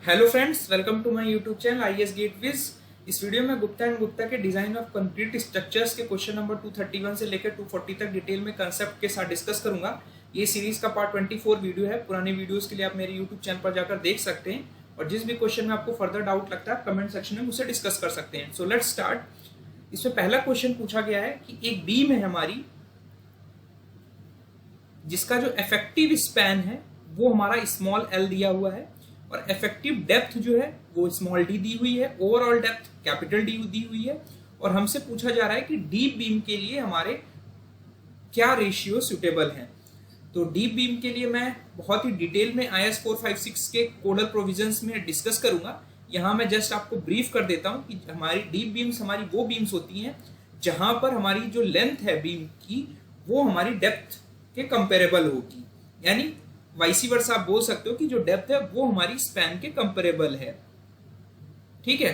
Hello friends, welcome to my YouTube channel IAS GATE Wiz. इस video में Gupta and Gupta के design of concrete structures के question number 231 से लेकर 240 तक डिटेल में कंसेप्ट के साथ डिस्कस करूंगा। ये सीरीज का पार्ट 24 वीडियो है। पुराने वीडियोस के लिए आप मेरे यूट्यूब चैनल पर जाकर देख सकते हैं और जिस भी क्वेश्चन में आपको फर्दर डाउट लगता है कमेंट सेक्शन में मुझसे डिस्कस कर सकते हैं। So let's start. इसमें पहला क्वेश्चन पूछा गया है कि एक बीम है हमारी जिसका जो इफेक्टिव स्पैन है वो हमारा स्मॉल एल दिया हुआ है और इफेक्टिव डेप्थ जो है वो स्मॉल डी दी हुई है, ओवरऑल डेप्थ कैपिटल डी दी हुई है और हमसे पूछा जा रहा है कि डीप बीम के लिए हमारे क्या रेशियो सुटेबल हैं। तो डीप बीम के लिए मैं बहुत ही डिटेल में IS 456 के कोडल प्रोविजंस में डिस्कस करूंगा। यहाँ मैं जस्ट आपको ब्रीफ कर देता हूँ कि हमारी डीप बीम्स हमारी वो बीम्स होती हैं जहां पर हमारी जो लेंथ है बीम की वो हमारी डेप्थ के कंपेरेबल होगी, यानी वाइसी वर्सा आप बोल सकते हो कि जो डेप्थ है वो हमारी स्पैन के कंपेरेबल है। ठीक है,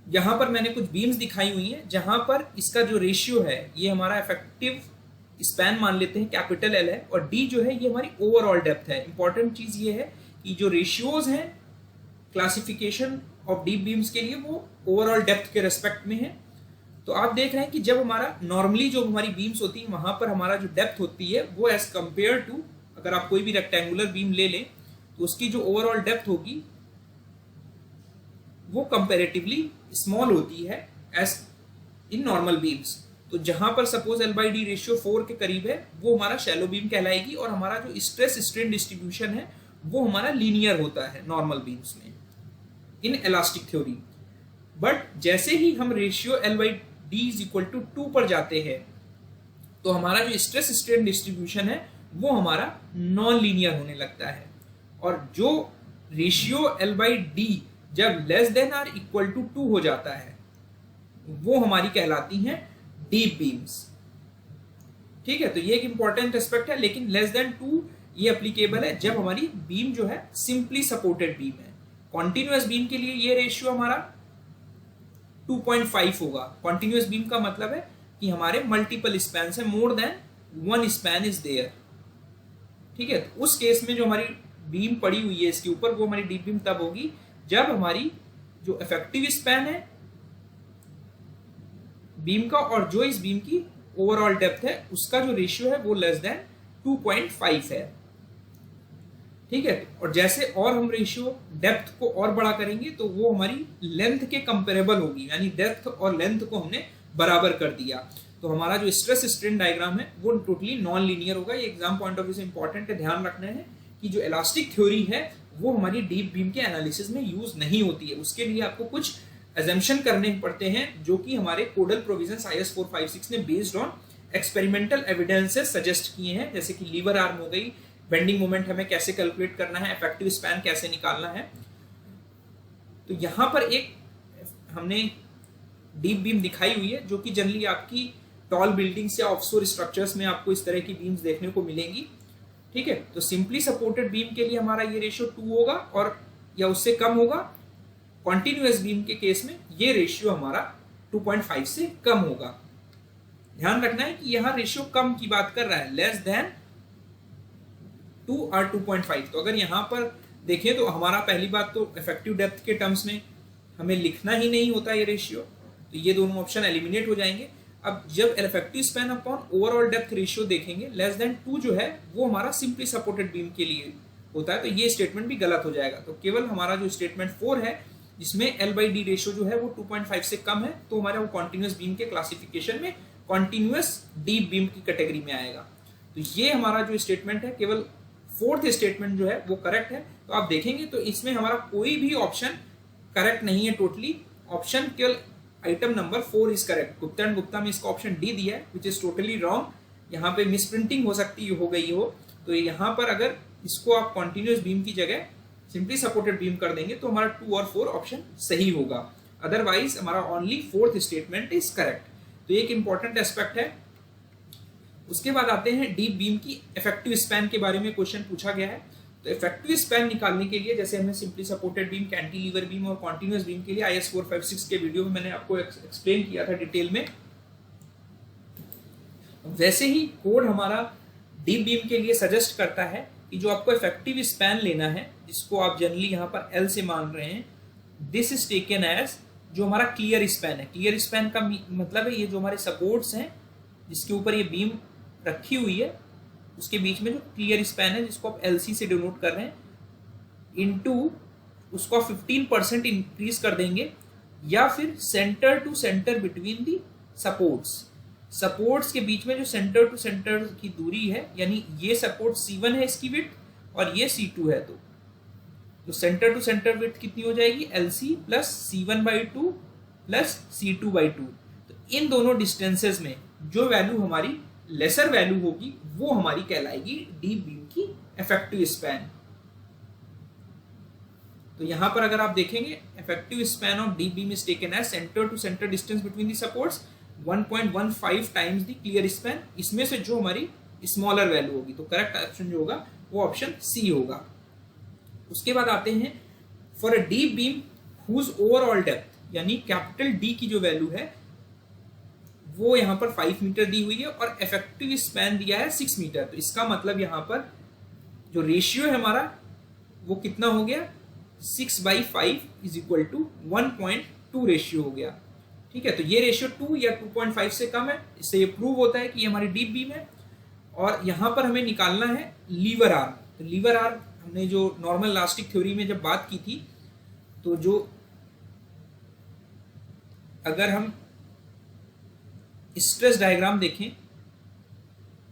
यहां पर मैंने कुछ बीम्स दिखाई हुई हैं जहां पर इसका जो रेशियो है ये हमारा इफेक्टिव स्पैन मान लेते हैं कैपिटल एल है और डी जो है ये हमारी ओवरऑल डेप्थ है। इंपॉर्टेंट चीज ये है कि जो रेशियोज हैं क्लासिफिकेशन ऑफ डीप बीम्स के लिए वो ओवरऑल डेप्थ के रेस्पेक्ट में है। तो आप देख रहे हैं कि जब हमारा नॉर्मली जो हमारी बीम्स होती है वहां पर हमारा जो डेप्थ होती है वो एज कंपेयर टू, अगर आप कोई भी रेक्टेंगुलर बीम ले लें तो उसकी जो ओवरऑल डेप्थ होगी वो कंपेरेटिवली स्मॉल होती है एज इन नॉर्मल बीम्स। तो जहां पर suppose L by D ratio 4 के करीब है वो हमारा शैलो बीम कहलाएगी और हमारा जो स्ट्रेस स्ट्रेन डिस्ट्रीब्यूशन है वो हमारा लीनियर होता है नॉर्मल बीम्स में इन इलास्टिक थ्योरी। बट जैसे ही हम ratio L by D is equal to 2 पर जाते हैं तो हमारा जो स्ट्रेस स्ट्रेन डिस्ट्रीब्यूशन है वो हमारा नॉन लीनियर होने लगता है और जो रेशियो एल बाई डी जब less than or equal to 2 हो जाता है वो हमारी कहलाती हैं डीप बीम्स। ठीक है, तो ये एक इंपॉर्टेंट एस्पेक्ट है, लेकिन लेस देन 2 ये एप्लीकेबल है जब हमारी बीम जो है सिंपली सपोर्टेड बीम है। कॉन्टिन्यूअस बीम के लिए ये रेशियो हमारा 2.5 होगा। कॉन्टिन्यूअस बीम का मतलब है कि हमारे मल्टीपल स्पैन है, more than one span is there. ठीक है, तो उस केस में जो हमारी बीम पड़ी हुई है इसके ऊपर वो हमारी डीप बीम तब होगी जब हमारी जो इफेक्टिव स्पैन है बीम का और जो इस बीम की ओवरऑल डेप्थ है उसका जो रेशियो है वो लेस देन 2.5 है। ठीक है, और जैसे और हम रेशियो डेप्थ को और बड़ा करेंगे तो वो हमारी लेंथ के कंपेरेबल होगी, यानी डेप्थ और लेंथ को हमने बराबर कर दिया। तो हमारा जो स्ट्रेस स्ट्रेन डायग्राम है वो टोटली नॉन लीनियर होगा। ये एग्जाम पॉइंट ऑफ व्यू से इंपॉर्टेंट है, ध्यान रखना है कि जो इलास्टिक थ्योरी है वो हमारी डीप बीम के एनालिसिस में यूज नहीं होती है। उसके लिए आपको कुछ एजम्पशन करने पड़ते हैं जो कि हमारे कोडल प्रोविजंस IS 456 ने based on experimental evidences suggest किए हैं, जैसे कि लीवर आर्म हो गई, बेंडिंग मोमेंट हमें कैसे कैलकुलेट करना है, इफेक्टिव स्पैन कैसे निकालना है। तो यहां पर एक हमने डीप बीम दिखाई हुई है जो कि जनरली आपकी टॉल बिल्डिंग्स या ऑफशोर स्ट्रक्चर्स में आपको इस तरह की बीम्स देखने को मिलेंगी। ठीक है, तो सिंपली सपोर्टेड बीम के लिए हमारा ये रेशियो 2 होगा और या उससे कम होगा। कॉन्टिन्यूअस बीम के केस में ये रेशियो हमारा 2.5 से कम होगा। ध्यान रखना है कि यहां रेशियो कम की बात कर रहा है, लेस देन 2 और 2.5। तो अगर यहां पर देखें तो हमारा पहली बात तो इफेक्टिव डेप्थ के टर्म्स में हमें लिखना ही नहीं होता ये रेशियो, तो ये दोनों ऑप्शन एलिमिनेट हो जाएंगे। अब जब effective span upon overall depth ratio देखेंगे लेस देन 2 जो है वो हमारा सिंपली सपोर्टेड बीम के लिए होता है, तो ये स्टेटमेंट भी गलत हो जाएगा। तो केवल हमारा जो स्टेटमेंट 4 है जिसमें एल बाई डी रेशियो जो है वो 2.5 से कम है तो हमारा वो कॉन्टिन्यूअस बीम के क्लासिफिकेशन में कॉन्टिन्यूअस डीप बीम की कैटेगरी में आएगा। तो ये हमारा जो स्टेटमेंट है, केवल 4th स्टेटमेंट जो है वो करेक्ट है। तो आप देखेंगे तो इसमें हमारा कोई भी ऑप्शन करेक्ट नहीं है। टोटली ऑप्शन केवल item number 4 is correct. Gupta and Gupta में इसका ऑप्शन डी दिया है विच इज टोटली रॉन्ग। यहाँ पे मिसप्रिंटिंग हो सकती हो गई हो, तो यहाँ पर अगर इसको आप कॉन्टिन्यूअस बीम की जगह सिंपली सपोर्टेड बीम कर देंगे तो हमारा 2 और 4 ऑप्शन सही होगा। अदरवाइज हमारा only 4th statement is correct. तो एक इंपॉर्टेंट एस्पेक्ट है। उसके बाद आते हैं डीप बीम की इफेक्टिव स्पैन के बारे में क्वेश्चन पूछा गया है। तो इफेक्टिव स्पैन निकालने के लिए जैसे हमने simply supported beam, cantilever beam और कॉन्टिन्यूअस बीम के लिए IS 456 के वीडियो में मैंने आपको एक्सप्लेन किया था डिटेल में, वैसे ही कोड हमारा डीप बीम के लिए सजेस्ट करता है कि जो आपको इफेक्टिव स्पैन लेना है, जिसको आप जनरली यहाँ पर L से मान रहे हैं, दिस इज टेकन एज जो हमारा क्लियर स्पैन है। क्लियर स्पैन का मतलब है ये जो हमारे सपोर्ट्स हैं जिसके ऊपर ये बीम रखी हुई है, उसके बीच में जो क्लियर स्पैन है जिसको आप LC से डिनोट कर रहे हैं, इनटू उसको 15% इंक्रीज कर देंगे, या फिर centre to centre between the supports के बीच में जो सेंटर टू सेंटर की दूरी है, यानी ये सपोर्ट C1 है इसकी विड्थ और ये C2 है, तो सेंटर टू सेंटर विड्थ कितनी हो जाएगी LC plus C1/2 plus C2/2। तो इन दोनों डिस्टेंसेस में जो वैल्यू हमारी लेसर वैल्यू होगी वो हमारी कहलाएगी डी बीम की इफेक्टिव स्पैन। तो यहां पर अगर आप देखेंगे effective span of the beam is taken as centre to centre distance between the supports 1.15 times the clear span. इसमें से जो हमारी स्मॉलर वैल्यू होगी, तो करेक्ट ऑप्शन जो होगा वो ऑप्शन सी होगा। उसके बाद आते हैं for a D beam whose overall depth, यानी कैपिटल डी की जो वैल्यू है वो यहाँ पर 5 मीटर दी हुई है और इफेक्टिव स्पैन दिया है 6 मीटर। तो इसका मतलब यहाँ पर जो रेशियो है हमारा वो कितना हो गया, 6/5 इज इक्वल टू 1.2 रेशियो हो गया। ठीक है, तो ये रेशियो 2 या 2.5 से कम है, इससे ये प्रूव होता है कि ये हमारी डीप बीम है। और यहाँ पर हमें निकालना है लीवर आर्म। तो लीवर आर्म हमने जो नॉर्मल इलास्टिक थ्योरी में जब बात की थी, तो जो अगर हम स्ट्रेस डायग्राम देखें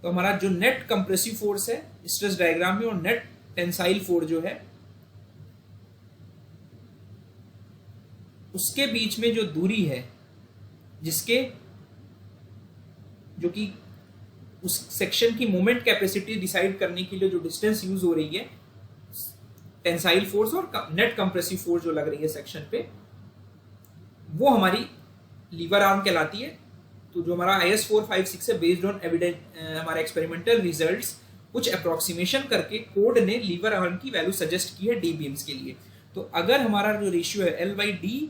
तो हमारा जो नेट कंप्रेसिव फोर्स है स्ट्रेस डायग्राम में और नेट टेंसाइल फोर्स जो है उसके बीच में जो दूरी है, जिसके जो कि उस सेक्शन की मोमेंट कैपेसिटी डिसाइड करने के लिए जो डिस्टेंस यूज हो रही है, टेंसाइल फोर्स और नेट कंप्रेसिव फोर्स जो लग रही है सेक्शन पे, वो हमारी लीवर आर्म कहलाती है। तो जो हमारा IS 456 है, बेस्ड ऑन एविडेंस हमारे एक्सपेरिमेंटल रिजल्ट्स, कुछ अप्रोक्सीमेशन करके कोड ने लीवर आर्म की वैल्यू सजेस्ट की है डी बीम्स के लिए। तो अगर हमारा जो रेशियो है L/D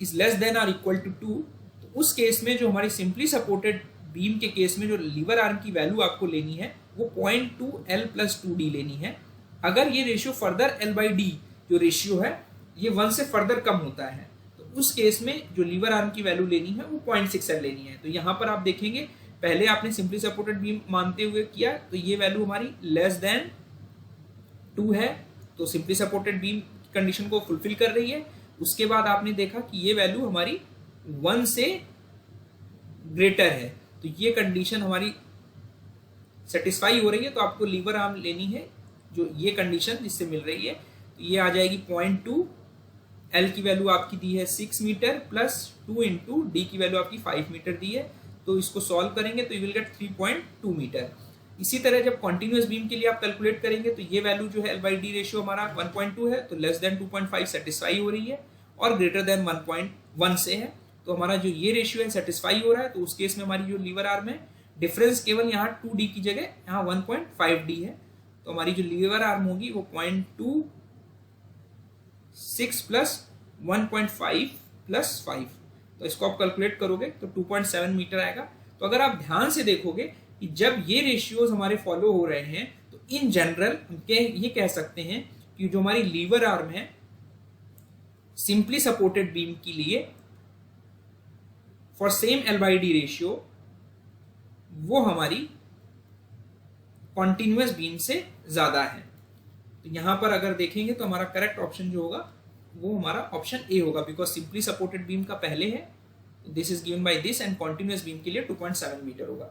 इज लेस देन और इक्वल टू 2, तो उस केस में जो हमारी सिंपली सपोर्टेड बीम के केस में जो लीवर आर्म की वैल्यू आपको लेनी है वो 0.2 L + 2D लेनी है। अगर ये रेशियो फर्दर L/D जो रेशियो है ये 1 से फर्दर कम होता है, तो उस केस में जो लीवर आर्म की वैल्यू लेनी है वो 0.6 L लेनी है। तो यहाँ पर आप देखेंगे पहले आपने सिंपली सपोर्टेड बीम मानते हुए किया, तो ये वैल्यू हमारी लेस देन 2 है, तो सिंपली सपोर्टेड बीम कंडीशन को फुलफिल कर रही है। उसके बाद आपने देखा कि ये वैल्यू हमारी 1 से ग्रेटर है, तो ये कंडीशन हमारी सेटिस्फाई हो रही है, तो आपको लीवर आर्म लेनी है जो ये कंडीशन जिससे मिल रही है। तो ये आ जाएगी 0.2 L की वैल्यू आपकी दी है 6 मीटर प्लस 2 इंटू डी की वैल्यू आपकी 5 मीटर दी है, तो इसको सॉल्व करेंगे तो यू विल गेट 3.2 मीटर। इसी तरह जब कॉन्टिन्यूअस बीम के लिए आप कैलकुलेट करेंगे तो ये वैल्यू जो है L/D रेशियो हमारा 1.2 है, तो लेस देन 2.5 सेटिस्फाई हो रही है और ग्रेटर देन 1.1 से है, तो हमारा जो ये रेशियो है सेटिस्फाई हो रहा है। तो उस केस में हमारी जो लीवर आर्म है डिफरेंस केवल यहाँ 2D की जगह यहाँ 1.5D है, तो हमारी जो लीवर आर्म होगी वो 0.26 प्लस 1.5 प्लस 5, तो इसको आप कैलकुलेट करोगे तो 2.7 मीटर आएगा। तो अगर आप ध्यान से देखोगे कि जब ये रेशियोज हमारे फॉलो हो रहे हैं, तो इन जनरल हम ये कह सकते हैं कि जो हमारी लीवर आर्म है सिंपली सपोर्टेड बीम के लिए फॉर सेम L/D रेशियो वो हमारी कॉन्टिन्यूअस बीम से ज्यादा है। तो यहां पर अगर देखेंगे तो हमारा करेक्ट ऑप्शन जो होगा वो हमारा ऑप्शन ए होगा, बिकॉज सिंपली सपोर्टेड बीम का पहले है, this is given by this, and continuous beam के लिए 2.7 मीटर होगा।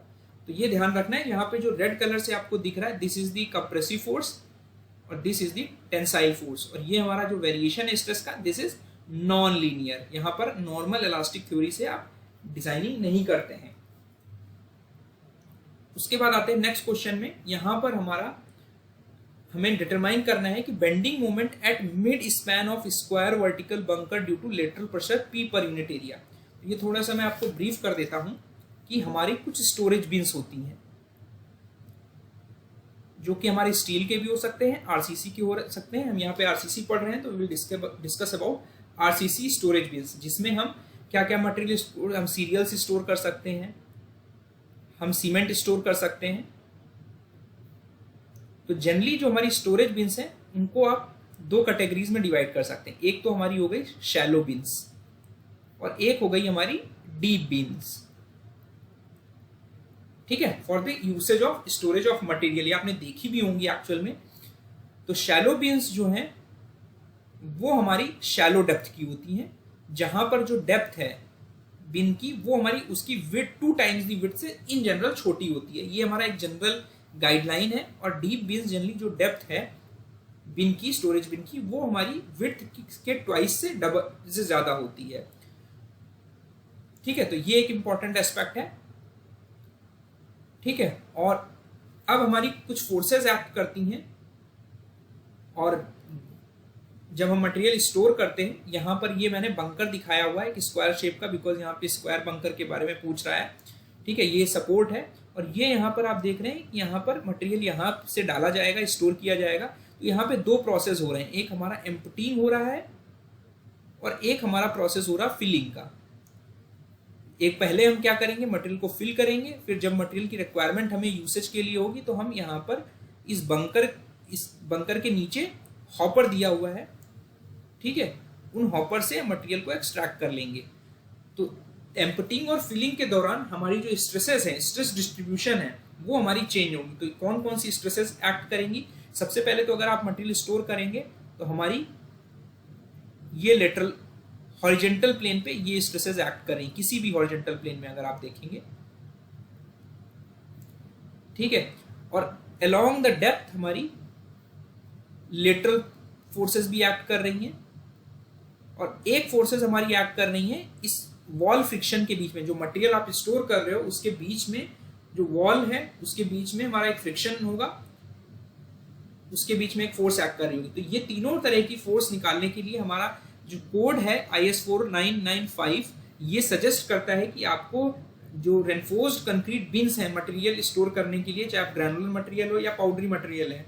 तो ये ध्यान रखना है। यहाँ पे जो रेड कलर से आपको दिख रहा है this is the compressive force और this is the tensile force, और ये हमारा जो वेरिएशन है स्ट्रेस का दिस इज नॉन लीनियर। यहाँ पर नॉर्मल इलास्टिक थ्योरी से आप डिजाइनिंग नहीं करते हैं। उसके बाद आते हैं नेक्स्ट क्वेश्चन में। यहाँ पर हमें डिटरमाइन करना है कि bending moment at mid span of square vertical bunker due to lateral pressure P per unit area. ये थोड़ा सा मैं आपको ब्रीफ कर देता हूं कि हमारी कुछ स्टोरेज बिन्स होती हैं जो कि हमारे स्टील के भी हो सकते हैं, RCC के हो सकते हैं। हम यहाँ पे RCC पढ़ रहे हैं तो we will discuss about RCC storage bins, जिसमें हम क्या क्या मटेरियल स्टोर, हम सीरियल्स स्टोर कर सकते हैं, हम सीमेंट स्टोर कर सकते हैं, तो जनरली जो हमारी स्टोरेज बिन्स हैं उनको आप दो कैटेगरीज में डिवाइड कर सकते हैं। एक तो हमारी हो गई शैलो बिन्स और एक हो गई हमारी डीप बिन्स। ठीक है, for the usage of storage of material, ये आपने देखी भी होंगी एक्चुअल में। तो शैलो बिन्स जो हैं वो हमारी शैलो डेप्थ की होती हैं, जहां पर जो डेप्थ है बिन की वो हमारी उसकी विड्थ 2 टाइम्स दी विड्थ से इन जनरल छोटी होती है। ये हमारा एक जनरल गाइडलाइन है। और डीप बिन्स जनरली जो डेप्थ है बिन की, स्टोरेज बिन की, वो हमारी विड्थ के ट्वाइस से डबल से ज्यादा होती है। ठीक है, तो ये एक इंपॉर्टेंट एस्पेक्ट है। ठीक है, और अब हमारी कुछ फोर्सेस एक्ट करती हैं और जब हम मटेरियल स्टोर करते हैं, यहां पर ये मैंने बंकर दिखाया हुआ है कि स्क्वायर शेप का, बिकॉज यहाँ पे स्क्वायर बंकर के बारे में पूछ रहा है। ठीक है, ये सपोर्ट है और ये यहाँ पर आप देख रहे हैं कि यहाँ पर मटेरियल यहाँ से डाला जाएगा, स्टोर किया जाएगा। तो यहाँ पे दो प्रोसेस हो रहे हैं, एक हमारा एम्प्टिंग हो रहा है और एक हमारा प्रोसेस हो रहा है फिलिंग का। एक पहले हम क्या करेंगे, मटेरियल को फिल करेंगे, फिर जब मटेरियल की रिक्वायरमेंट हमें यूसेज के लिए होगी तो हम यहाँ पर इस बंकर के नीचे हॉपर दिया हुआ है, ठीक है, उन हॉपर से मटेरियल को एक्सट्रैक्ट कर लेंगे। तो एम्प्टिंग और फिलिंग के दौरान हमारी जो स्ट्रेसेस हैं, स्ट्रेस डिस्ट्रीब्यूशन है, वो हमारी चेंज होगी। तो कौन कौन सी स्ट्रेसेस एक्ट करेंगी? सबसे पहले तो अगर आप मटेरियल स्टोर करेंगे तो हमारी ये लेटरल हॉरिजेंटल प्लेन पे ये स्ट्रेसेस एक्ट करेंगे, किसी भी हॉरिजेंटल प्लेन में अगर आप देखेंगे। ठीक है, और अलोंग द डेप्थ हमारी लेटरल फोर्सेस भी एक्ट कर रही हैं और एक फोर्सेस हमारी एक्ट कर रही हैं इस वॉल फ्रिक्शन के बीच में। जो मटेरियल आप स्टोर कर रहे हो उसके बीच में जो वॉल है उसके बीच में हमारा एक फ्रिक्शन होगा, उसके बीच में एक फोर्स एक्ट कर रही होगी। तो ये तीनों तरह की फोर्स निकालने के लिए हमारा जो कोड है IS 4995 ये सजेस्ट करता है कि आपको जो रेनफोर्स्ड कंक्रीट बिन्स हैं मटेरियल स्टोर करने के लिए, चाहे ग्रैनुलर मटेरियल हो या पाउडरी मटेरियल है।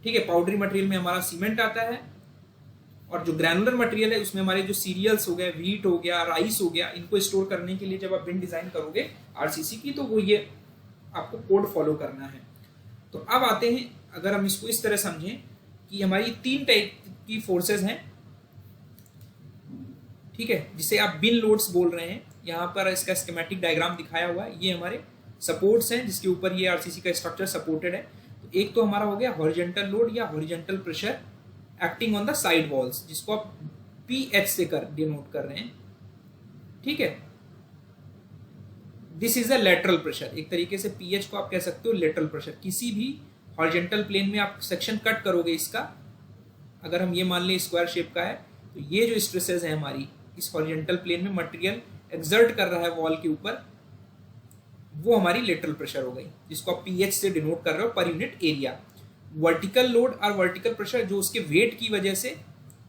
ठीक है, पाउडरी मटेरियल में हमारा सीमेंट आता है और जो ग्रैनुलर मटेरियल है उसमें हमारे जो सीरियल्स हो गए, व्हीट हो गया, राइस हो गया, इनको स्टोर करने के लिए जब आप बिन डिजाइन करोगे RCC की, तो वो ये आपको कोड फॉलो करना है। तो अब आते हैं, अगर हम इसको इस तरह समझें कि हमारी 3 टाइप की फोर्सेस हैं, ठीक है, जिसे आप बिन लोड्स बोल रहे हैं। यहाँ पर इसका स्कीमेटिक डायग्राम दिखाया हुआ है। ये हमारे सपोर्ट्स हैं जिसके ऊपर ये RCC का स्ट्रक्चर सपोर्टेड है। तो एक तो हमारा हो गया हॉरिजेंटल लोड या horizontal pressure acting on the side walls, जिसको आप PH से डिनोट कर रहे हैं। ठीक है, this is a lateral pressure. एक तरीके से PH को आप कह सकते हो लेटरल प्रेशर। किसी भी हॉरिजेंटल प्लेन में आप सेक्शन कट करोगे इसका, अगर हम ये मान लें स्क्वायर शेप का है, तो ये जो स्ट्रेसेस है हमारी इस हॉरिजेंटल प्लेन में मटेरियल एक्सर्ट कर रहा है वॉल के ऊपर, वो हमारी लेटरल प्रेशर हो गई, जिसको आप PH से डिनोट कर रहे हो पर यूनिट एरिया। वर्टिकल लोड और वर्टिकल प्रेशर जो उसके वेट की वजह से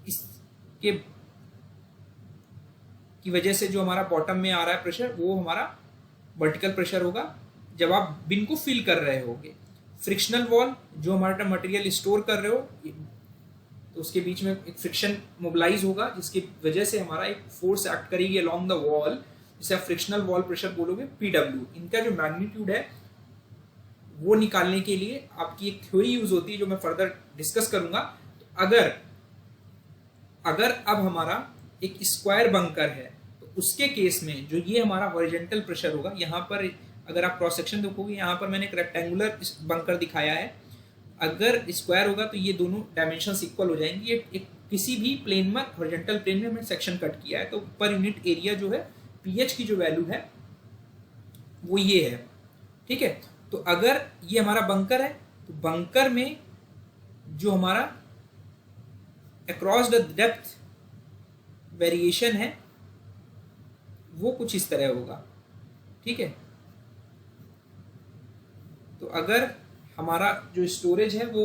इसके की वजह से जो हमारा बॉटम में आ रहा है प्रेशर, वो हमारा वर्टिकल प्रेशर होगा जब आप बिन को फिल कर रहे होगे। फ्रिक्शनल वॉल, जो हमारा मटेरियल स्टोर कर रहे हो तो उसके बीच में एक फ्रिक्शन मोबिलाइज होगा, जिसकी वजह से हमारा एक फोर्स एक्ट करेगी अलोंग द वॉल, जिसे आप फ्रिक्शनल वॉल प्रेशर बोलोगे PW। इनका जो मैग्नीट्यूड है वो निकालने के लिए आपकी एक थ्योरी यूज होती है जो मैं फर्दर डिस्कस करूंगा। तो अगर अब हमारा एक स्क्वायर बंकर है तो उसके केस में जो ये हमारा हॉरिजेंटल प्रेशर होगा, यहाँ पर अगर आप क्रॉस सेक्शन देखोगे, यहाँ पर मैंने एक रेक्टेंगुलर बंकर दिखाया है। अगर स्क्वायर होगा तो ये दोनों डायमेंशंस इक्वल हो जाएंगी। एक किसी भी प्लेन में, हॉरिजेंटल प्लेन में हमने सेक्शन कट किया है, तो पर यूनिट एरिया जो है PH की जो वैल्यू है वो ये है। ठीक है, तो अगर ये हमारा बंकर है तो बंकर में जो हमारा अक्रॉस द डेप्थ वेरिएशन है वो कुछ इस तरह होगा। ठीक है, तो अगर हमारा जो स्टोरेज है वो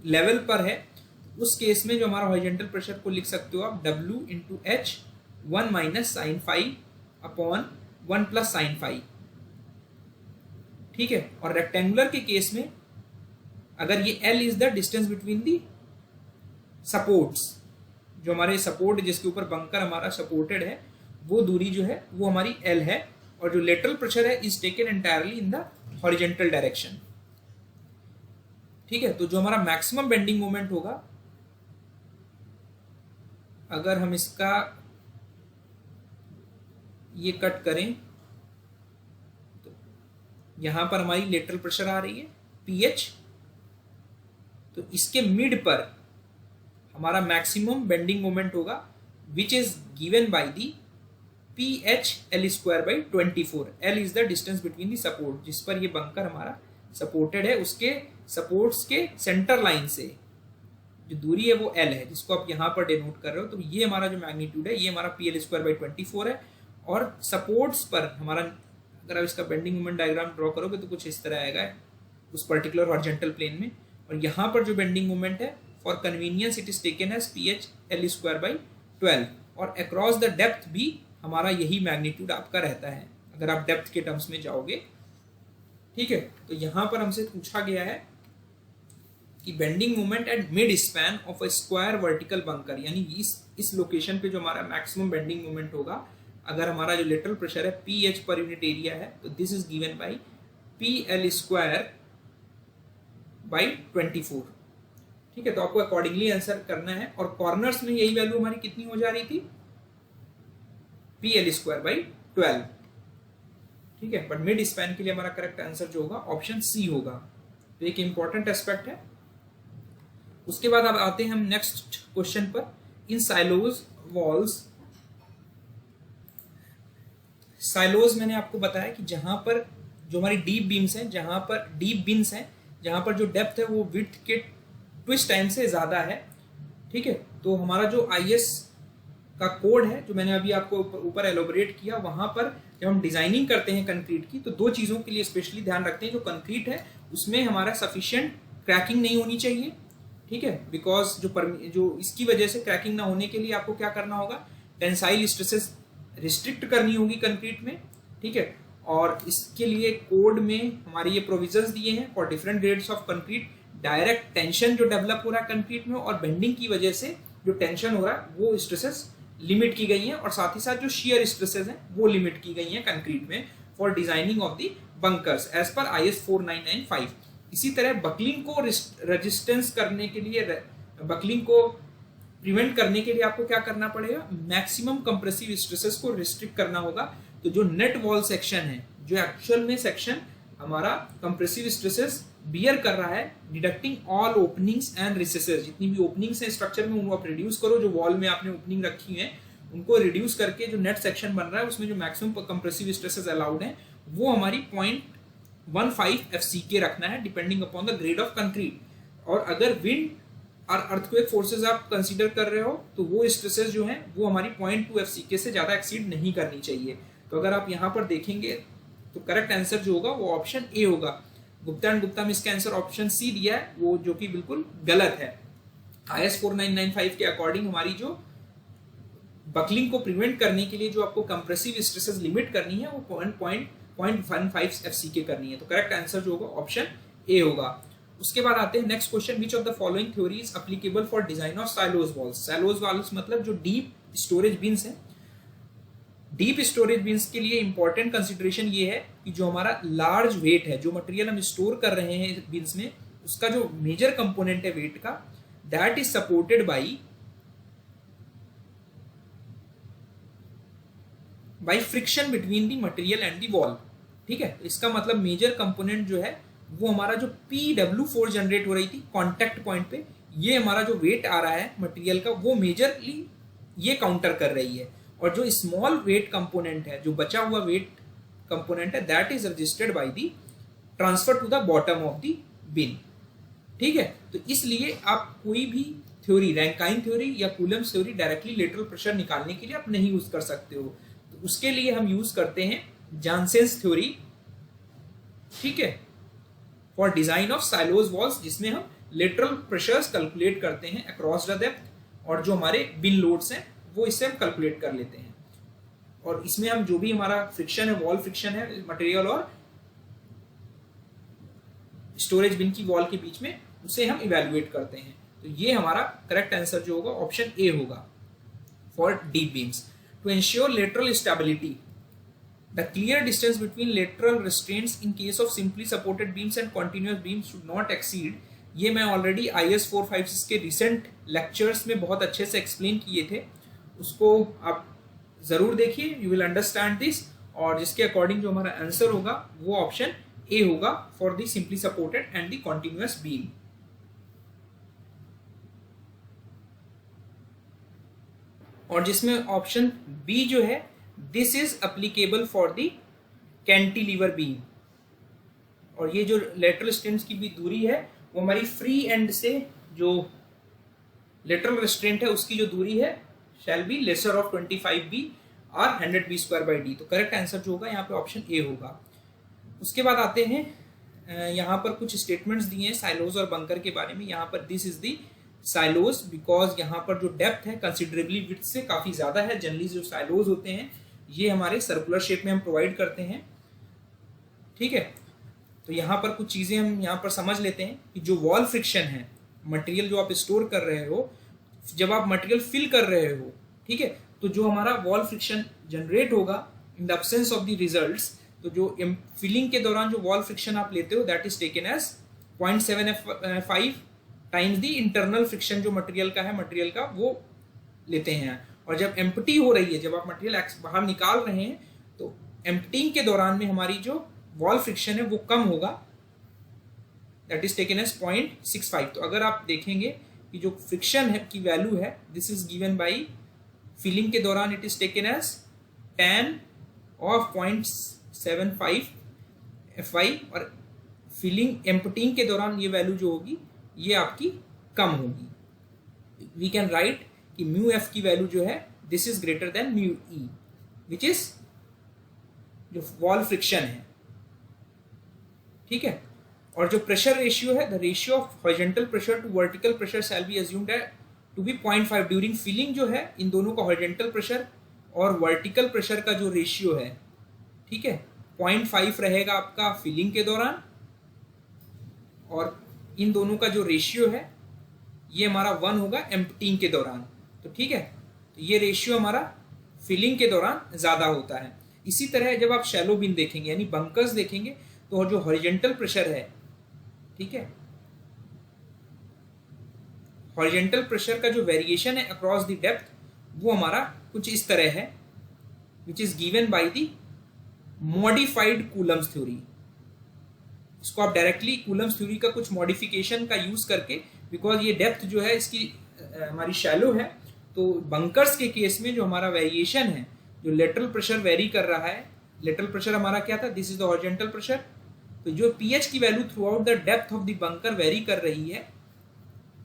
लेवल पर है, उस केस में जो हमारा हॉरिजेंटल प्रेशर को लिख सकते हो आप W × H 1 - sin phi upon 1 + sin phi। ठीक है, और रेक्टेंगुलर के केस में अगर ये L is the distance between the supports, जो हमारे सपोर्ट जिसके ऊपर बंकर हमारा सपोर्टेड है, वो दूरी जो है वो हमारी L है, और जो लेटरल प्रेशर है is taken entirely in the horizontal direction. ठीक है, तो जो हमारा मैक्सिमम बेंडिंग मोमेंट होगा, अगर हम इसका ये कट करें तो यहां पर हमारी लेटरल प्रेशर आ रही है पीएच, तो इसके मिड पर हमारा मैक्सिमम बेंडिंग मोमेंट होगा which is given by the PH_L²/24। L is the distance between the support, जिस पर ये बंकर हमारा सपोर्टेड है, उसके सपोर्ट्स के सेंटर लाइन से जो दूरी है वो L है, जिसको आप यहाँ पर डिनोट कर रहे हो। तो ये हमारा जो मैग्नीट्यूड है ये हमारा PL²/24 है। और सपोर्ट्स पर हमारा, अगर आप इसका बेंडिंग मोमेंट डायग्राम ड्रॉ करोगे तो कुछ इस तरह आएगा उस पर्टिकुलर हॉरिजॉन्टल प्लेन में। और यहाँ पर जो बेंडिंग मोमेंट है, for convenience it is taken as PH_L²/12। और अक्रॉस द डेप्थ भी हमारा यही मैग्नीट्यूड आपका रहता है अगर आप डेप्थ के टर्म्स में जाओगे। ठीक है, तो यहाँ पर हमसे पूछा गया है कि bending moment at mid span of a square vertical bunker, यानी इस लोकेशन पे जो हमारा मैक्सिमम बेंडिंग मोमेंट होगा, अगर हमारा जो लेटरल प्रेशर है PH पर यूनिट एरिया है, तो this is given by PL²/24। ठीक है, तो आपको अकॉर्डिंगली आंसर करना है। और कॉर्नर्स में यही वैल्यू हमारी कितनी हो जा रही थी, PL²/12। ठीक है, बट मिड स्पैन के लिए हमारा करेक्ट आंसर जो होगा ऑप्शन सी होगा। तो एक इंपॉर्टेंट एस्पेक्ट है। उसके बाद अब आते हैं हम नेक्स्ट क्वेश्चन पर। इन साइलोज वॉल्स, साइलोज मैंने आपको बताया कि जहां पर जो हमारी डीप बीम्स हैं, जहां पर डीप बीम्स हैं, जहां पर जो डेप्थ है वो विड्थ के ट्विस्ट टाइम से ज्यादा है। ठीक है, तो हमारा जो IS का कोड है, जो मैंने अभी आपको ऊपर एलोबरेट किया, वहां पर जब हम डिजाइनिंग करते हैं कंक्रीट की, तो दो चीजों के लिए स्पेशली ध्यान रखते हैं। जो कंक्रीट है उसमें हमारा सफिशिएंट क्रैकिंग नहीं होनी चाहिए। ठीक है, बिकॉज जो इसकी वजह से क्रैकिंग ना होने के लिए आपको क्या करना होगा, टेंसाइल स्ट्रेसेस रिस्ट्रिक्ट करनी होगी कंक्रीट में। ठीक है, और इसके लिए कोड में हमारे ये प्रोविजंस दिए हैं for different grades of concrete. Direct tension जो डेवलप हो रहा है कंक्रीट में, और बेंडिंग की वजह से जो टेंशन हो रहा है, वो स्ट्रेसेस लिमिट की गई हैं। और साथ ही साथ जो शियर स्ट्रेसेस हैं वो लिमिट की गई हैं कंक्रीट में for designing of the bunkers as per IS 4995। इसी तरह बकलिंग को रेजिस्टेंस करने के लिए, बकलिंग को प्रिवेंट करने के लिए आपको क्या करना पड़ेगा, मैक्सिमम कंप्रेसिव स्ट्रेसेस को रिस्ट्रिक्ट करना होगा। तो जो नेट वॉल सेक्शन है, जो एक्चुअल में सेक्शन हमारा कंप्रेसिव स्ट्रेसेस बियर कर रहा है, deducting all openings and recesses, जितनी भी ओपनिंग्स हैं स्ट्रक्चर में उनको आप रिड्यूस करो। जो वॉल में आपने ओपनिंग रखी है उनको रिड्यूस करके जो नेट सेक्शन बन रहा है उसमें जो मैक्सिमम कंप्रेसिव स्ट्रेसेस अलाउड हैं वो हमारी 0.15 FCK रखना है, depending upon the grade of concrete. और अगर विंड और अर्थक्वेक फोर्सेस आप कंसीडर कर रहे हो तो वो स्ट्रेसेस जो हैं वो हमारी 0.2 FCK से ज्यादा एक्सीड नहीं करनी चाहिए। तो अगर आप यहाँ पर देखेंगे तो करेक्ट आंसर जो होगा वो ऑप्शन ए होगा। गुप्ता एंड गुप्ता में इसका आंसर ऑप्शन सी दिया है, वो जो कि बिल्कुल गलत है। IS 4995 के अकॉर्डिंग हमारी जो बकलिंग को प्रिवेंट करने के लिए जो आपको कंप्रेसिव स्ट्रेसेस लिमिट करनी है वो 0.15 FCK करनी है। तो करेक्ट आंसर जो होगा ऑप्शन ए होगा। उसके बाद आते हैं next question, which of the following theory is applicable for design of silos walls. Silos walls मतलब जो डीप स्टोरेज बिन्स हैं। डीप स्टोरेज बिन्स के लिए इंपॉर्टेंट कंसिडरेशन ये है कि जो हमारा लार्ज वेट है, जो मटेरियल हम स्टोर कर रहे हैं बिन्स में, उसका जो मेजर कंपोनेंट है वेट का, that is supported by friction between the material and the wall. ठीक है, इसका मतलब मेजर कंपोनेंट जो है वो हमारा जो PW फोर्स जनरेट हो रही थी कॉन्टैक्ट पॉइंट पे, ये हमारा जो वेट आ रहा है मटेरियल का वो मेजरली ये काउंटर कर रही है। और जो स्मॉल वेट कंपोनेंट है, जो बचा हुआ वेट कंपोनेंट है, that is registered by the transfer to the bottom of the bin. ठीक है, तो इसलिए आप कोई भी थ्योरी, रैंकाइन थ्योरी या Coulomb's theory, directly lateral pressure निकालने के लिए आप नहीं यूज कर सकते हो। तो उसके लिए हम यूज करते हैं जॉनसेंस थ्योरी। ठीक है, for design of silos walls, जिसमें हम लेटरल प्रेशर्स कैलकुलेट करते हैं अक्रॉस द डेप्थ, और जो हमारे बिन लोड्स हैं वो इससे हम कैलकुलेट कर लेते हैं। और इसमें हम जो भी हमारा फ्रिक्शन है, वॉल फ्रिक्शन है मटेरियल और स्टोरेज बिन की वॉल के बीच में, उसे हम इवेल्युएट करते हैं। तो ये हमारा करेक्ट आंसर जो होगा ऑप्शन ए होगा for deep beams. To ensure lateral stability, the clear distance between lateral restraints in case of simply supported beams and continuous beams should not exceed, ये मैं ऑलरेडी IS 456 के recent lectures में बहुत अच्छे से explain किए थे, उसको आप जरूर देखिए, यू विल अंडरस्टैंड दिस। और जिसके अकॉर्डिंग जो हमारा आंसर होगा वो ऑप्शन ए होगा for the simply supported and the continuous beam. और जिसमें ऑप्शन बी जो है, this is applicable for the cantilever beam. और ये जो लेटरल स्ट्रेंट्स की भी दूरी है वो हमारी फ्री एंड से जो लेटरल रिस्ट्रेंट है उसकी जो दूरी है shall be lesser of 25B और 100B²/d। तो करेक्ट आंसर जो होगा यहाँ पे ऑप्शन ए होगा। उसके बाद आते हैं यहाँ पर कुछ स्टेटमेंट्स दिए हैं साइलोज और बंकर के बारे में। यहाँ पर this is the silos because यहाँ पर जो डेप्थ है कंसिडरेबली विड्थ से काफ़ी ज़्यादा है। जनरली जो साइलोज होते हैं ये हमारे सर्कुलर शेप में हम प्रोवाइड करते हैं, ठीक है। तो यहाँ पर कुछ चीज़ें हम यहाँ पर समझ लेते हैं कि जो वॉल फ्रिक्शन है, मटेरियल जो आप स्टोर कर रहे हो, जब आप मटेरियल फिल कर रहे हो, ठीक है, तो जो हमारा वॉल फ्रिक्शन जनरेट होगा in the absence of the results, तो जो फिलिंग के दौरान जो वॉल फ्रिक्शन आप लेते हो that is taken as 0.75 times the internal friction जो मटेरियल का है, मटेरियल का वो लेते हैं। और जब एम्प्टी हो रही है, जब आप मटेरियल बाहर निकाल रहे हैं, तो एम्प्टिंग के दौरान में हमारी जो वॉल फ्रिक्शन है वो कम होगा, दैट इज टेकन एज 0.65। तो अगर आप देखेंगे कि जो फ्रिक्शन है की वैल्यू है, this is given by filling के दौरान it is taken as 10 of 0.75 FI, और फिलिंग एम्प्टिंग के दौरान ये वैल्यू जो होगी ये आपकी कम होगी। वी कैन राइट कि म्यू एफ की वैल्यू जो है this is greater than mu E, which is जो वॉल फ्रिक्शन है, ठीक है। और जो प्रेशर रेशियो है, the ratio of horizontal pressure to vertical pressure shall be assumed to be 0.5 during filling. जो है इन दोनों का हॉरिजॉन्टल प्रेशर और वर्टिकल प्रेशर का जो रेशियो है, ठीक है, 0.5 रहेगा आपका फिलिंग के दौरान, और इन दोनों का जो रेशियो है ये हमारा 1 होगा एम्प्टिंग के दौरान। तो ठीक है, तो ये रेशियो हमारा फिलिंग के दौरान ज़्यादा होता है। इसी तरह जब आप शैलो बीम देखेंगे यानी बंकर्स देखेंगे, तो जो हॉरिजॉन्टल प्रेशर है, ठीक है, हॉरिजॉन्टल प्रेशर का जो वेरिएशन है अक्रॉस द डेप्थ वो हमारा कुछ इस तरह है, which is given by the modified Coulomb's theory. इसको आप डायरेक्टली कूलम्स थ्योरी का कुछ मॉडिफिकेशन का यूज करके, बिकॉज ये डेप्थ जो है इसकी हमारी शैलो है, तो बंकर्स के केस में जो हमारा वेरिएशन है, जो लेटरल प्रेशर वेरी कर रहा है, लेटरल प्रेशर हमारा क्या था, this is the horizontal pressure, तो जो पीएच की value through out the depth of the bunker very कर रही है,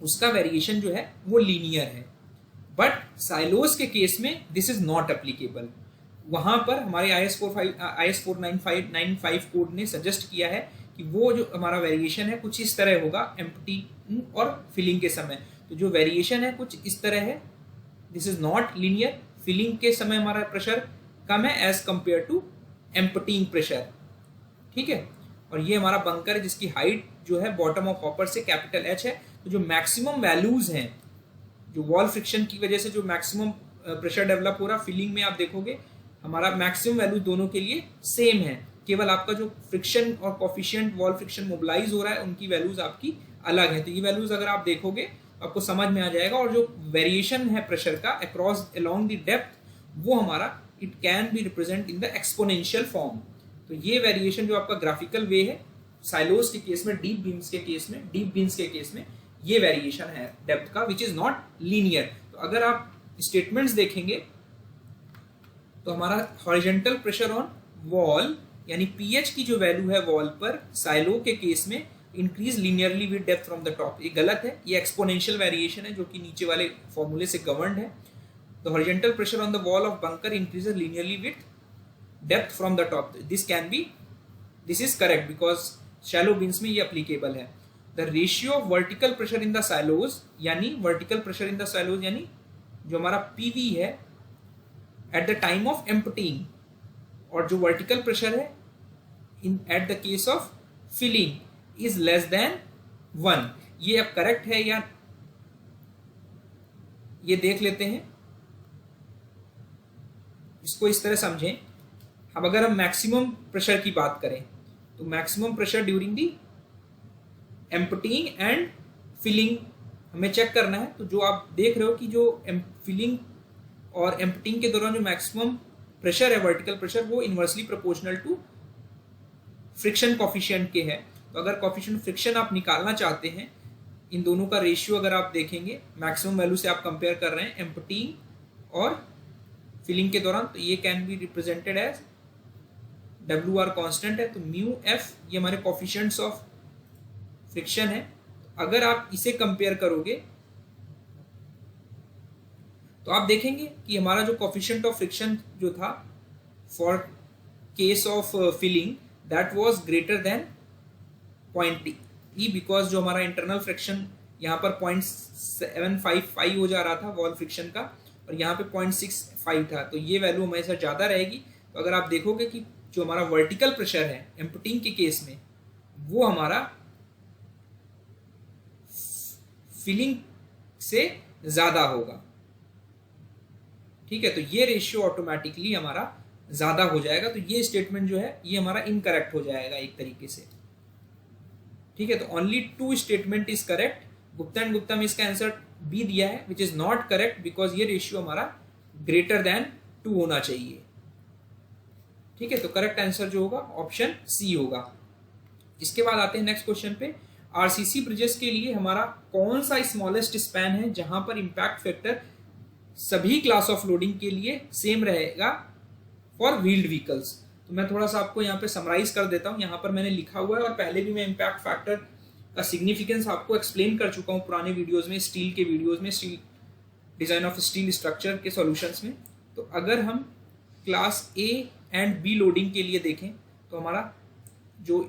उसका वेरिएशन जो है वो लीनियर है। बट साइलोज के केस में दिस इज नॉट एप्लीकेबल। वहां पर हमारे IS 495 कोड ने सजेस्ट किया है कि वो जो हमारा वेरिएशन है कुछ इस तरह होगा एम्प्टिंग और फिलिंग के समय। तो जो वेरिएशन है कुछ इस तरह है, this is not linear. Filling के समय हमारा प्रेशर कम है as compare to emptying pressure, ठीक है। और ये हमारा बंकर है जिसकी हाइट जो है बॉटम ऑफ हॉपर से कैपिटल H है। तो जो मैक्सिमम वैल्यूज हैं, जो वॉल फ्रिक्शन की वजह से जो मैक्सिमम प्रेशर डेवलप हो रहा, फिलिंग में आप देखोगे हमारा मैक्सिमम वैल्यू दोनों के लिए सेम है, केवल आपका जो फ्रिक्शन और कोफिशिएंट वॉल फ्रिक्शन मोबिलाइज हो रहा है उनकी वैल्यूज आपकी अलग है। तो ये वैल्यूज अगर आप देखोगे आपको समझ में आ जाएगा। और जो वेरिएशन है प्रेशर का अक्रॉस अलोंग द डेप्थ, वो हमारा it can be represent in the exponential form. तो ये वेरिएशन जो आपका ग्राफिकल वे है, साइलोज के केस में, डीप बीम्स के केस में ये वेरिएशन है डेप्थ का, विच इज नॉट लीनियर। तो अगर आप स्टेटमेंट्स देखेंगे तो हमारा हॉरिजॉन्टल प्रेशर ऑन वॉल यानी पीएच की जो वैल्यू है वॉल पर, साइलो के केस में increase linearly with depth from the top, ये गलत है। ये एक्सपोनेंशियल वेरिएशन है जो कि नीचे वाले फॉर्मूले से गवर्नड है। The horizontal pressure on the wall of bunker increases linearly with depth from the top. This is correct because shallow beams में ये एप्लीकेबल है। The ratio of vertical pressure in the silos यानी जो हमारा PV है at the time of emptying, और जो vertical pressure है in at the case of filling is less than 1। ये अब करेक्ट है या ये देख लेते हैं। इसको इस तरह समझें अब अगर हम मैक्सिमम प्रेशर की बात करें तो maximum pressure during the emptying and filling हमें चेक करना है। तो जो आप देख रहे हो कि जो फिलिंग और एम्पटिंग के दौरान जो मैक्सिमम प्रेशर है वर्टिकल प्रेशर वो inversely proportional to friction coefficient के है। तो अगर कॉफिशिएंट फ्रिक्शन आप निकालना चाहते हैं, इन दोनों का रेशियो अगर आप देखेंगे मैक्सिमम वैल्यू से आप कंपेयर कर रहे हैं एम्पटिंग और फिलिंग के दौरान, तो ये can be represented as WR constant है, तो म्यू एफ ये हमारे कॉफिशिएंट्स ऑफ फ्रिक्शन है। अगर आप इसे कंपेयर करोगे तो आप देखेंगे कि हमारा जो कॉफिशिएंट ऑफ फ्रिक्शन जो था for case of filling that was greater than 0.3 because जो हमारा इंटरनल फ्रिक्शन यहाँ पर 0.755 हो जा रहा था वॉल फ्रिक्शन का और यहाँ पे 0.65 था, तो ये वैल्यू हमेशा ज़्यादा रहेगी। तो अगर आप देखोगे कि जो हमारा वर्टिकल प्रेशर है एम्पटिंग के केस में वो हमारा फिलिंग से ज़्यादा होगा, ठीक है। तो ये रेशियो ऑटोमेटिकली हमारा ज़्यादा हो जाएगा। तो ये स्टेटमेंट जो है ये हमारा इनकरेक्ट हो जाएगा एक तरीके से, ठीक है। तो only 2 statement is correct. Gupta and Gupta में इसका आंसर बी दिया है which is not correct because ये रेशियो हमारा ग्रेटर देन 2 होना चाहिए, ठीक है। तो करेक्ट आंसर जो होगा ऑप्शन सी होगा। इसके बाद आते हैं नेक्स्ट क्वेश्चन पे। आरसीसी ब्रिजेस के लिए हमारा कौन सा स्मॉलेस्ट स्पैन है जहां पर इंपैक्ट फैक्टर सभी क्लास ऑफ लोडिंग के लिए सेम रहेगा फॉर व्हील्ड व्हीकल्स। तो मैं थोड़ा सा आपको यहाँ पे समराइज कर देता हूँ। यहाँ पर मैंने लिखा हुआ है और पहले भी मैं इम्पैक्ट फैक्टर का सिग्निफिकेंस आपको एक्सप्लेन कर चुका हूँ पुराने वीडियोस में, स्टील के वीडियोस में, steel design of steel structure के सॉल्यूशंस में। तो अगर हम class A and B loading के लिए देखें तो हमारा जो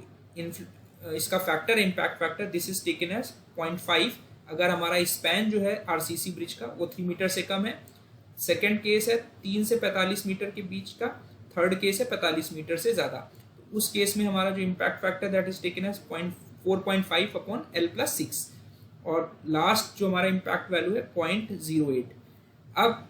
इसका factor impact factor this is taken as 0.5। अगर हमारा स्पैन जो है आरसीसी ब्रिज का वो 3 मीटर से कम है। सेकेंड केस है 3 से 45 मीटर के बीच का। थर्ड केस है 45 मीटर से ज़्यादा। तो उस केस में हमारा जो impact factor that is taken as 4.5 upon L+6 और लास्ट जो हमारा इम्पैक्ट वैल्यू है 0.08। अब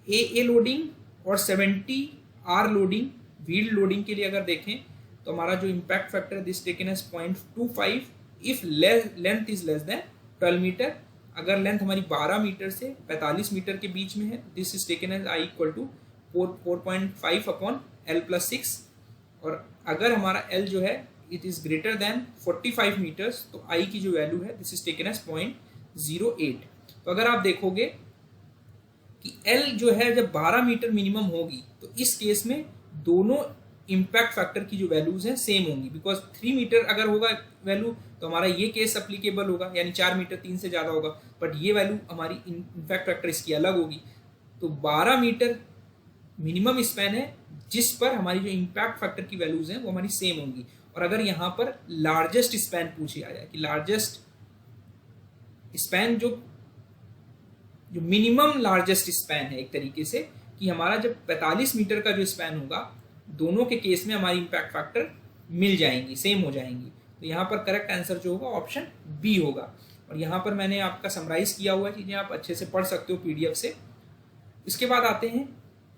ए लोडिंग और 70 आर लोडिंग व्हील लोडिंग के लिए अगर देखें तो हमारा जो impact factor this taken as 0.25 if length is less than 12 metre. अगर लेंथ हमारी 12 मीटर से 45 मीटर के बीच में है this is taken as I equal to 4.5 upon L+6 और अगर हमारा L जो है it is greater than 45 metres तो I की जो वैल्यू है दिस इज टेकन एज 0.08। तो अगर आप देखोगे कि L जो है जब 12 मीटर मिनिमम होगी तो इस केस में दोनों इम्पैक्ट फैक्टर की जो वैल्यूज हैं सेम होंगी बिकॉज 3 मीटर अगर होगा वैल्यू तो हमारा ये केस अप्लीकेबल होगा यानी 4 मीटर 3 से ज़्यादा होगा, बट ये वैल्यू हमारी इम्पैक्ट फैक्टर इसकी अलग होगी। तो 12 मीटर मिनिमम स्पैन है जिस पर हमारी जो इम्पैक्ट फैक्टर की वैल्यूज हैं वो हमारी सेम होंगी। और अगर यहाँ पर लार्जेस्ट स्पैन पूछे आ जाए कि लार्जेस्ट स्पैन जो मिनिमम लार्जेस्ट स्पैन है एक तरीके से कि हमारा जब 45 मीटर का जो स्पैन होगा दोनों के केस में हमारी इम्पैक्ट फैक्टर मिल जाएंगी, सेम हो जाएंगी। तो यहाँ पर करेक्ट आंसर जो होगा ऑप्शन बी होगा। और यहाँ पर मैंने आपका समराइज किया हुआ चीज़ें आप अच्छे से पढ़ सकते हो PDF से। इसके बाद आते हैं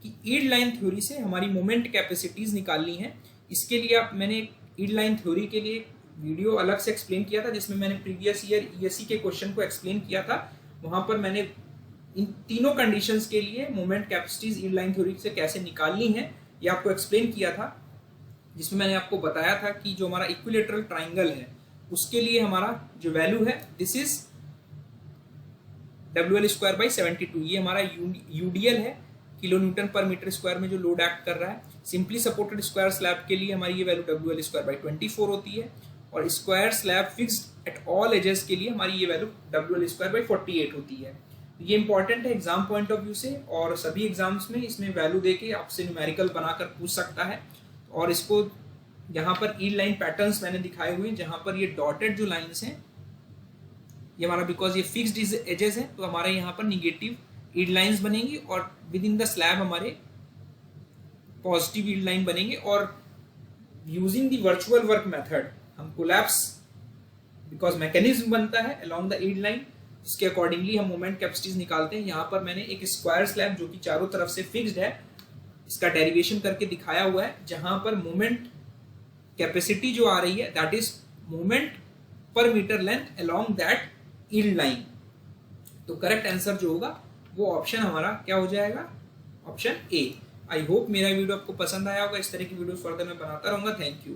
कि ईल्ड लाइन थ्योरी से हमारी मोमेंट कैपेसिटीज निकालनी है। इसके लिए मैंने ईल्ड लाइन थ्योरी के लिए वीडियो अलग से एक्सप्लेन किया था जिसमें मैंने प्रीवियस ईयर ESE के क्वेश्चन को एक्सप्लेन किया था। वहाँ पर मैंने इन तीनों कंडीशंस के लिए moment capacities yield line theory से कैसे निकालनी है ये आपको एक्सप्लेन किया था, जिसमें मैंने आपको बताया था कि जो हमारा इक्विलेटरल ट्राइंगल है उसके लिए हमारा जो वैल्यू है दिस इज WL²/72। ये हमारा UDL है, किलो न्यूटन पर मीटर स्क्वायर में जो लोड एक्ट कर रहा है। सिंपली सपोर्टेड स्क्वायर स्लैब के लिए हमारी ये वैल्यू WL²/24 होती है और square slab fixed at all ages के लिए हमारी ये वैल्यू WL²/48 होती है। ये इंपॉर्टेंट है एग्जाम पॉइंट ऑफ व्यू से और सभी एग्जाम्स में इसमें वैल्यू देके आपसे न्यूमेरिकल बनाकर पूछ सकता है। और इसको यहाँ पर ईल्ड लाइन पैटर्न्स मैंने दिखाए हुए हैं जहाँ पर ये डॉटेड जो लाइंस हैं ये हमारा बिकॉज ये फिक्स्ड एजेस हैं तो हमारे यहाँ पर निगेटिव ईल्ड लाइंस बनेंगी और विद इन द स्लैब हमारे पॉजिटिव ईल्ड लाइन बनेंगे। और using the virtual work method हम कोलैप्स बिकॉज मैकेनिज्म बनता है अलोंग द ईल्ड लाइन जिसके अकॉर्डिंगली हम मोमेंट कैपेसिटीज निकालते हैं। यहाँ पर मैंने एक स्क्वायर स्लैब जो कि चारों तरफ से फिक्स्ड है इसका डेरिवेशन करके दिखाया हुआ है, जहां पर मोमेंट कैपेसिटी जो आ रही है that is moment per metre length along that yield line. तो करेक्ट आंसर जो होगा वो ऑप्शन हमारा क्या हो जाएगा, ऑप्शन ए। आई होप मेरा वीडियो आपको पसंद आया होगा। इस तरह की वीडियो फर्दर मैं बनाता रहूंगा। Thank you.